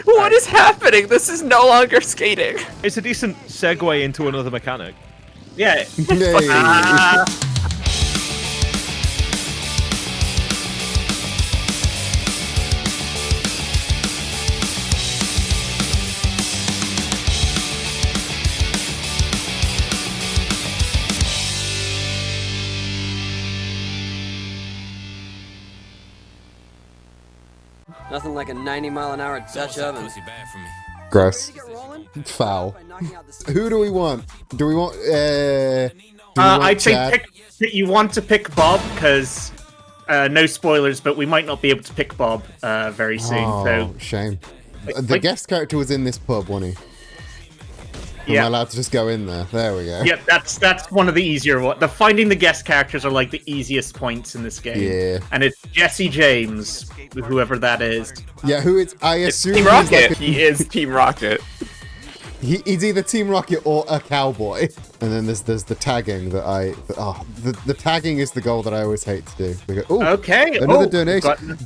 What is happening? This is no longer skating. It's a decent segue into another mechanic. Yeah. Yay. Nothing like a 90-mile-an-hour Dutch oven. Gross. Foul. Who do we want? Do we want, I'd say you want to pick Bob, because, no spoilers, but we might not be able to pick Bob very soon. Oh, so shame. The guest character was in this pub, wasn't he? Yeah. Am I allowed to just go in there? There we go. Yep, that's one of the easier ones. Finding the guest characters are like the easiest points in this game. Yeah. And it's Jesse James, whoever that is. Yeah, who it's... I assume Team he's Rocket. like He is Team Rocket. he's either Team Rocket or a cowboy. And then there's the tagging that the tagging is the goal that I always hate to do. We go, ooh, Okay. another donation.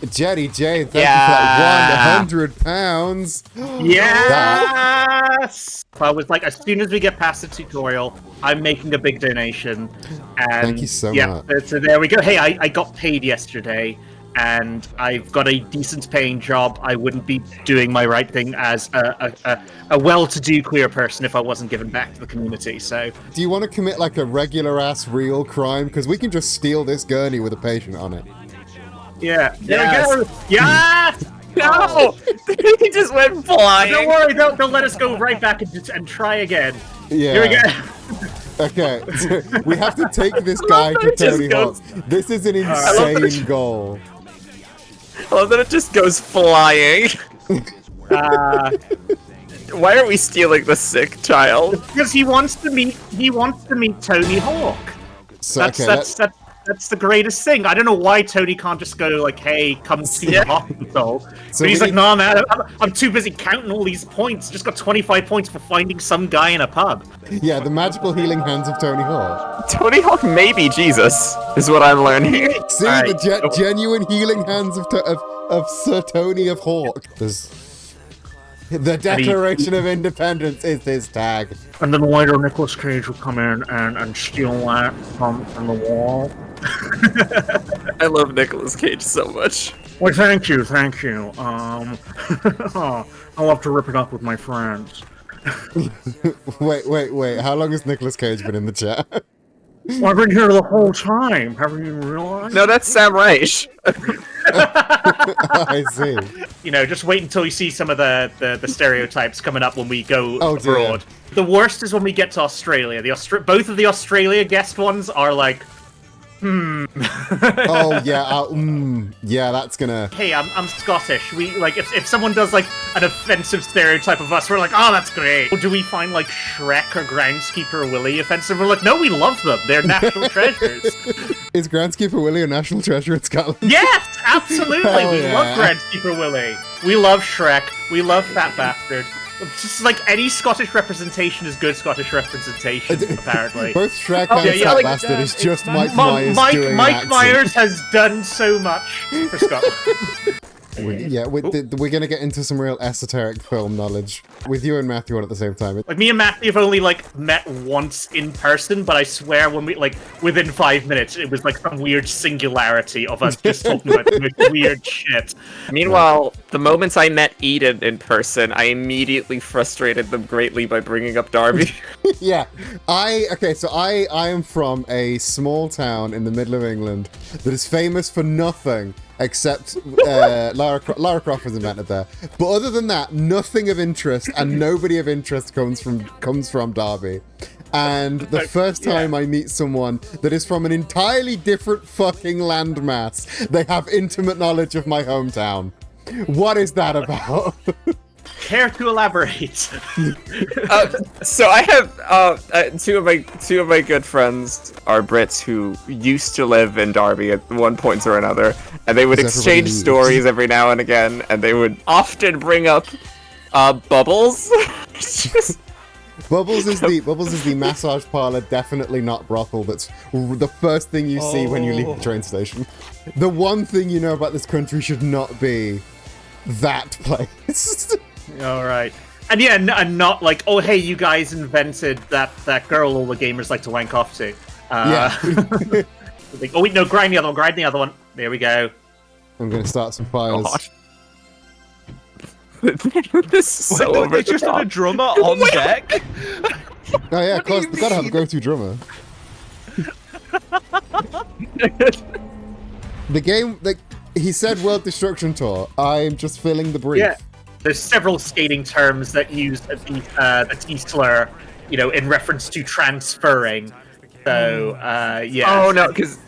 Jetty Jane, thank you for like £100. Yes! I was like, as soon as we get past the tutorial, I'm making a big donation. And Thank you so much. So there we go. Hey, I got paid yesterday, and I've got a decent paying job. I wouldn't be doing my right thing as a well-to-do queer person if I wasn't giving back to the community, so... Do you want to commit like a regular-ass real crime? Because we can just steal this gurney with a patient on it. Yeah. There we go. Yes! No! He just went flying. Don't worry, they'll let us go right back and try again. Yeah. Here we go. Okay, so we have to take this guy to Tony Hawk. This is an insane goal. I love that it just goes flying. Why are we stealing the sick child? Because he wants to meet Tony Hawk. So, That's the greatest thing. I don't know why Tony can't just go like, "Hey, come to the hospital." So but he's like, "No, man, I'm too busy counting all these points. Just got 25 points for finding some guy in a pub." Yeah, the magical healing hands of Tony Hawk. Tony Hawk may be Jesus, is what I'm learning. See, the genuine healing hands of Sir Tony of Hawk. The Declaration of Independence is his tag. And then later Nicolas Cage will come in and steal that from the wall. I love Nicolas Cage so much. Well, thank you. I'll have to rip it up with my friends. Wait. How long has Nicolas Cage been in the chat? Well, I've been here the whole time. Haven't you realized? No, that's Sam Reich. I see. You know, just wait until you see some of the stereotypes coming up when we go abroad. Dear. The worst is when we get to Australia. Both of the Australia guest ones are like, Oh yeah, yeah, that's gonna. Hey, I'm Scottish. We like if someone does like an offensive stereotype of us, we're like, oh, that's great. Or do we find like Shrek or Groundskeeper Willie offensive? We're like, no, we love them. They're national treasures. Is Groundskeeper Willie a national treasure in Scotland? Yes, absolutely. We love Groundskeeper Willie. We love Shrek. We love Fat Bastard. Just like any Scottish representation is good Scottish representation, apparently. Both Shrek and Fat Bastard is just Mike Myers doing Mike Myers has done so much for Scotland. We're gonna get into some real esoteric film knowledge with you and Matthew on at the same time. Like me and Matthew have only like met once in person, but I swear when we like within 5 minutes it was like some weird singularity of us just talking about the most weird shit. Meanwhile, the moments I met Eden in person, I immediately frustrated them greatly by bringing up Darby. Yeah, I am from a small town in the middle of England that is famous for nothing except Lara Croft was invented there. But other than that, nothing of interest and nobody of interest comes from Derby. And the first time I meet someone that is from an entirely different fucking landmass, they have intimate knowledge of my hometown. What is that about? Care to elaborate? So I have two of my good friends are Brits who used to live in Derby at one point or another, and they would exchange stories every now and again, and they would often bring up Bubbles. Bubbles is the massage parlor, definitely not brothel. That's the first thing you see when you leave the train station. The one thing you know about this country should not be that place. All right. And yeah, and not like, oh, hey, you guys invented that girl all the gamers like to wank off to. Yeah. Like, oh, wait, no, grind the other one. There we go. I'm going to start some fires. God. This is so over They just had a drummer on deck. Oh yeah, of course, we gotta have a go-to drummer. The game, like, he said World Destruction Tour. I'm just filling the brief. Yeah. There's several skating terms that use the T slur, you know, in reference to transferring. So, yeah. Oh no, because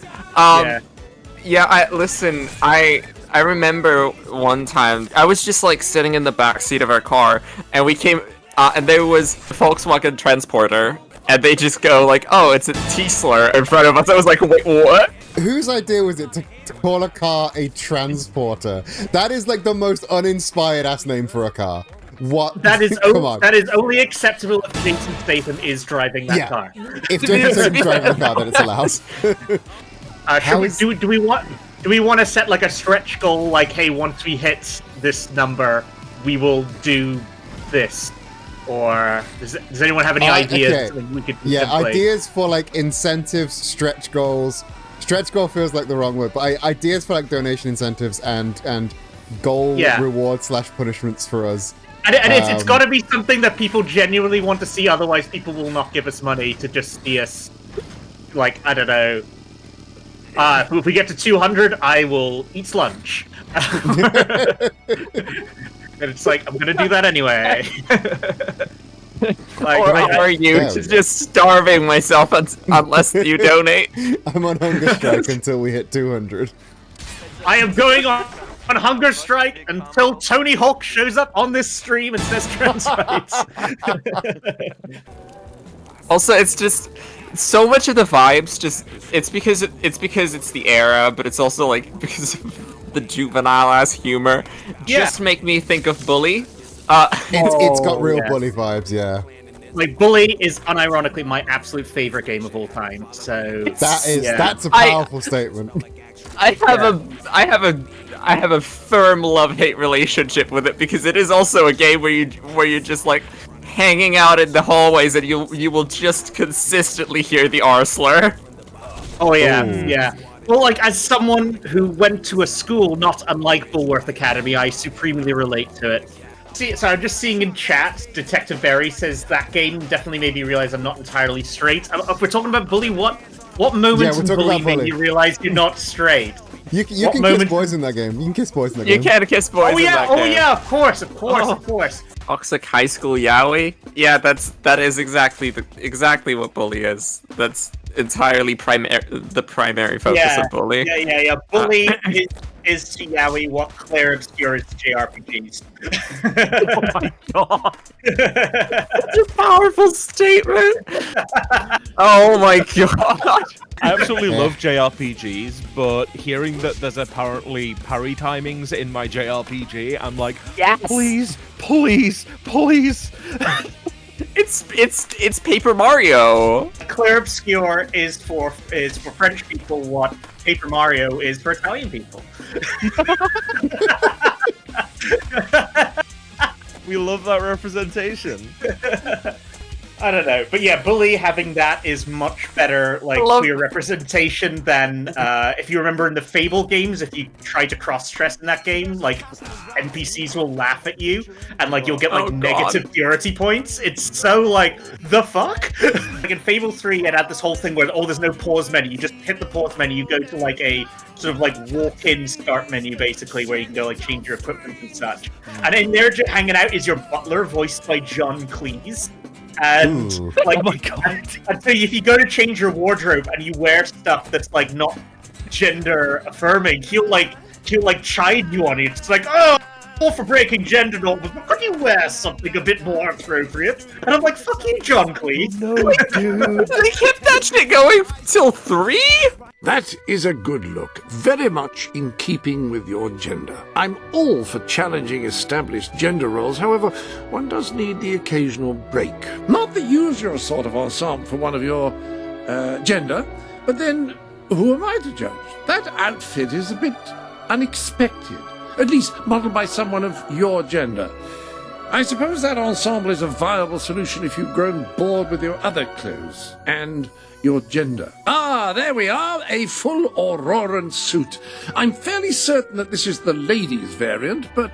listen, I remember one time I was just like sitting in the back seat of our car, and we came, and there was a Volkswagen Transporter, and they just go like, "Oh, it's a T-slur" in front of us. I was like, "Wait, what?" Whose idea was it to call a car a transporter? That is like the most uninspired ass name for a car. What? That is Come on. that is only acceptable if Jason Statham is driving that car. If Jason Statham's driving the car, then it's allowed. Do we want to set like a stretch goal? Like, hey, once we hit this number, we will do this. Or does anyone have any ideas? Okay. We could ideas for like incentives, stretch goals. Stretch goal feels like the wrong word, but ideas for like donation incentives and goal reward / punishments for us. And it's got to be something that people genuinely want to see. Otherwise, people will not give us money to just see us. Like, I don't know. If we get to 200, I will eat lunch. And it's like, I'm gonna do that anyway. Like, or are you just starving myself unless you donate? I'm on hunger strike until we hit 200. I am going on hunger strike until Tony Hawk shows up on this stream and says trans rights. Also, it's just so much of the vibes. It's because it's the era, but it's also like because of the juvenile ass humor. Just make me think of Bully. It's got real Bully vibes, yeah. Like, Bully is unironically my absolute favorite game of all time. So that's a powerful statement. I have a firm love-hate relationship with it because it is also a game where you're just like hanging out in the hallways and you will just consistently hear the R slur. Oh yeah, yeah. Well, like, as someone who went to a school not unlike Bulworth Academy, I supremely relate to it. See, so I'm just seeing in chat, Detective Berry says that game definitely made me realize I'm not entirely straight. If we're talking about Bully, what moments in Bully made you realize you're not straight? You can kiss boys in that game. You can kiss boys in that game. You can kiss boys in that game. Oh yeah, of course. Toxic High School Yaoi? Yeah, that is exactly what Bully is. That's entirely the primary focus of Bully. Yeah. Bully is to Yaoi what Claire Obscure is to JRPGs. Oh my god. That's a powerful statement. Oh my god. I absolutely love JRPGs, but hearing that there's apparently parry timings in my JRPG, I'm like, yes, please. It's Paper Mario. Claire Obscure is for French people what Paper Mario is for Italian people. We love that representation. I don't know, but yeah, Bully having that is much better, like, queer representation than if you remember in the Fable games. If you try to cross-dress in that game, like, NPCs will laugh at you, and like you'll get like negative purity points. It's so like, the fuck? Like in Fable 3, it had this whole thing where there's no pause menu. You just hit the pause menu, you go to like a sort of like walk-in start menu basically, where you can go like change your equipment and such. And in there, hanging out is your butler, voiced by John Cleese. And like, oh my god! And so if you go to change your wardrobe and you wear stuff that's like not gender affirming, he'll chide you on it. It's like, oh, all for breaking gender norms, but could you wear something a bit more appropriate? And I'm like, fuck you, John Cleese. No, dude. They kept that shit going till 3? That is a good look, very much in keeping with your gender. I'm all for challenging established gender roles, however, one does need the occasional break. Not the usual sort of ensemble for one of your gender, but then who am I to judge? That outfit is a bit unexpected. At least modelled by someone of your gender. I suppose that ensemble is a viable solution if you've grown bored with your other clothes and your gender. Ah, there we are, a full Auroran suit. I'm fairly certain that this is the ladies' variant, but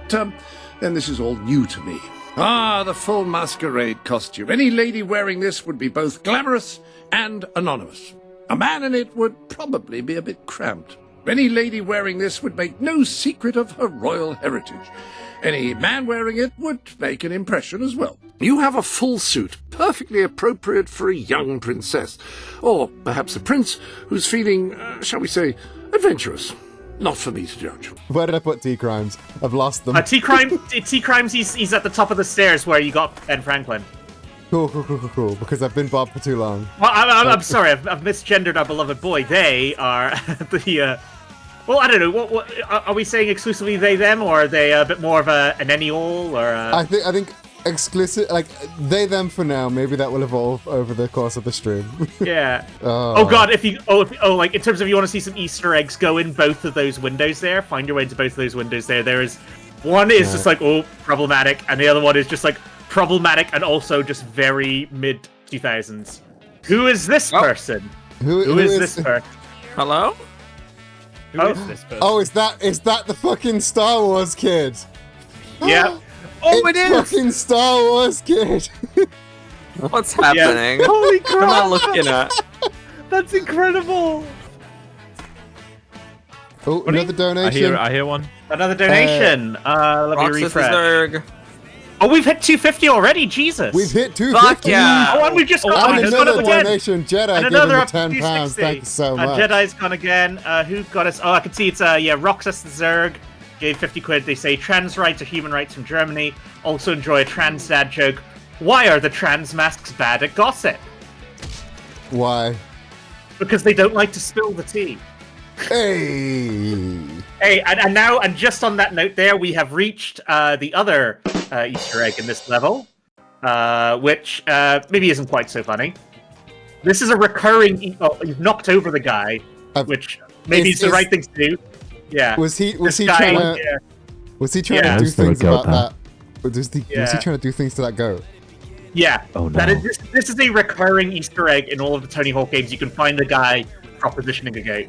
then this is all new to me. Ah, the full masquerade costume. Any lady wearing this would be both glamorous and anonymous. A man in it would probably be a bit cramped. Any lady wearing this would make no secret of her royal heritage. Any man wearing it would make an impression as well. You have a full suit, perfectly appropriate for a young princess. Or perhaps a prince who's feeling, shall we say, adventurous. Not for me to judge. Where did I put T-Crimes? I've lost them. T-Crimes, he's at the top of the stairs where you got Ben Franklin. Cool, because I've been Bob for too long. Well, I'm sorry, I've misgendered our beloved boy. They are the... Well, I don't know. What are we saying exclusively they, them, or are they a bit more of an any-all, or... I think exclusive, like, they, them for now. Maybe that will evolve over the course of the stream. Yeah. Oh god, if like, in terms of you want to see some Easter eggs, go in both of those windows there. Find your way into both of those windows there. There is... One is just like, oh, problematic, and the other one is just like, problematic and also just very mid-2000s. Who is this person? Who is this person? Hello? Who is this person? Oh, is that the fucking Star Wars kid? Yeah. Oh, it is! Fucking Star Wars kid! What's happening? Yeah. Holy crap! What am I looking at? That's incredible. Oh, another donation. I hear one. Another donation. Let me refresh. Zerg. Oh, we've hit 250 already. Jesus. We've hit 250. Fuck yeah! Oh, and we've just got, And another donation. Jedi and giving another the up to £10. 260. Thank you so much. Jedi's gone again. Who got us? Oh, I can see it's Roxas the Zerg gave 50 quid. They say trans rights are human rights from Germany. Also enjoy a trans dad joke. Why are the trans masks bad at gossip? Why? Because they don't like to spill the tea. Hey. Hey, and just on that note there, we have reached the other Easter egg in this level, which maybe isn't quite so funny. This is a recurring... you've knocked over the guy, which maybe is the right thing to do. Yeah. Was he trying to do things about that? Was he trying to do things to that goat? Yeah. Oh, no. This is a recurring Easter egg in all of the Tony Hawk games. You can find the guy propositioning a goat.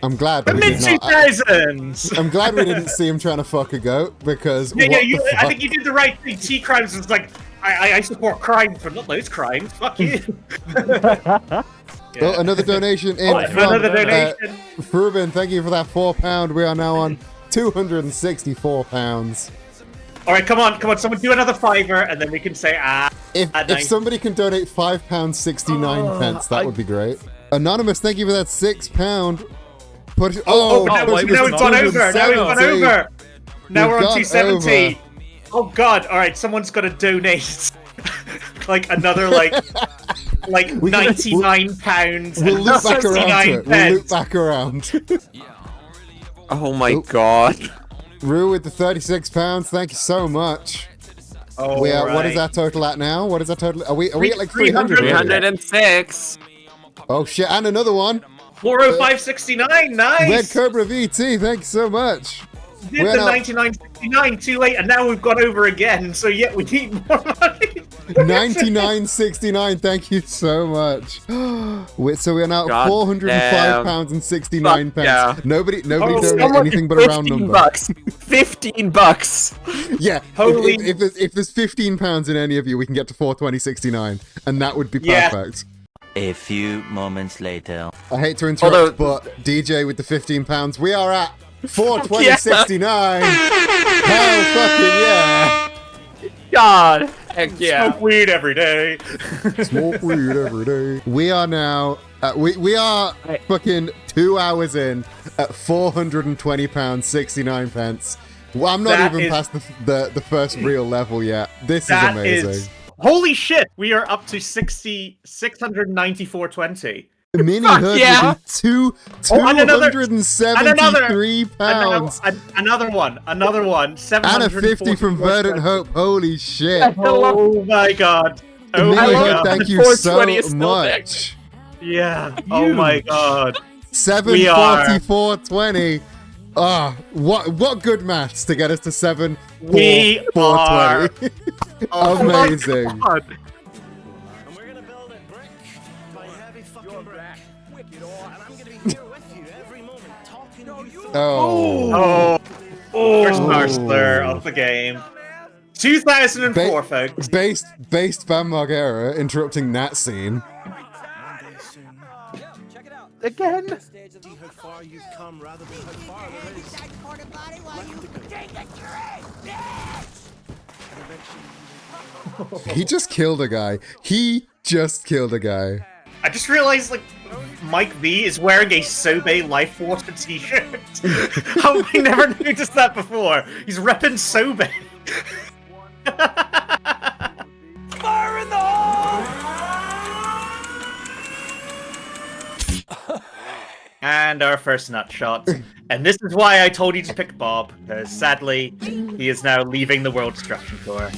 I'm glad. The mid-2000s! I'm glad we didn't see him trying to fuck a goat, because I think you did the right thing. T-Crimes was like, I support crime for not those crimes. Fuck you. Oh, another donation in from another donation. Ruben, thank you for that £4. We are now on £264. All right, come on, someone do another $5, and then we can say If somebody can donate £5.69, that would be great. Anonymous, thank you for that £6. Now we've gone over. Now we're on 270. Oh god! All right, someone's got to donate like another like £99. We'll loop back around. We'll loop back around. Oh my god. Rue with the £36. Thank you so much. Oh, what is our total at now? What is our total? Are we at like 300? 306. Oh shit! And another one. 405.69. Nice. Red Cobra VT. Thank you so much. Did the 99.69 too late, and now we've gone over again. So yeah, we need more money. 99.69. Thank you so much. So we are now at £405.69. Yeah. Nobody donated anything but a round number. $15. Yeah. Holy. If there's £15 in any of you, we can get to 420.69, and that would be perfect. A few moments later. I hate to interrupt, but DJ with the £15, we are at 420.69. Hell fucking yeah! God, heck yeah! Smoke weed every day. Smoke weed every day. We are now. We are fucking 2 hours in at £420.69. Well, I'm not even past the first real level yet. This is amazing. Holy shit! We are up to 694.20. Mini Hood will be £273. Another one. And a 50 from Verdant Hope. Holy shit! Oh my god! Mini Hood, thank you so much. Yeah. Oh my god. 744.20. What good maths to get us to 7, 4, We 420. Oh my Amazing. God. And we're gonna build a brick by heavy fucking brick. Wicked, and I'm gonna be here with you every moment, talking you through. Oh. First Marshler of the game. 2004, folks. Based Banmog era interrupting that scene. Again. See how far you've come rather than how far there is. He just killed a guy. I just realized, like, Mike V is wearing a Sobe Life Water t-shirt. How have I never noticed that before? He's repping Sobe. Fire in the hole! And our first nut shot. And this is why I told you to pick Bob, because sadly, he is now leaving the World Destruction Tour.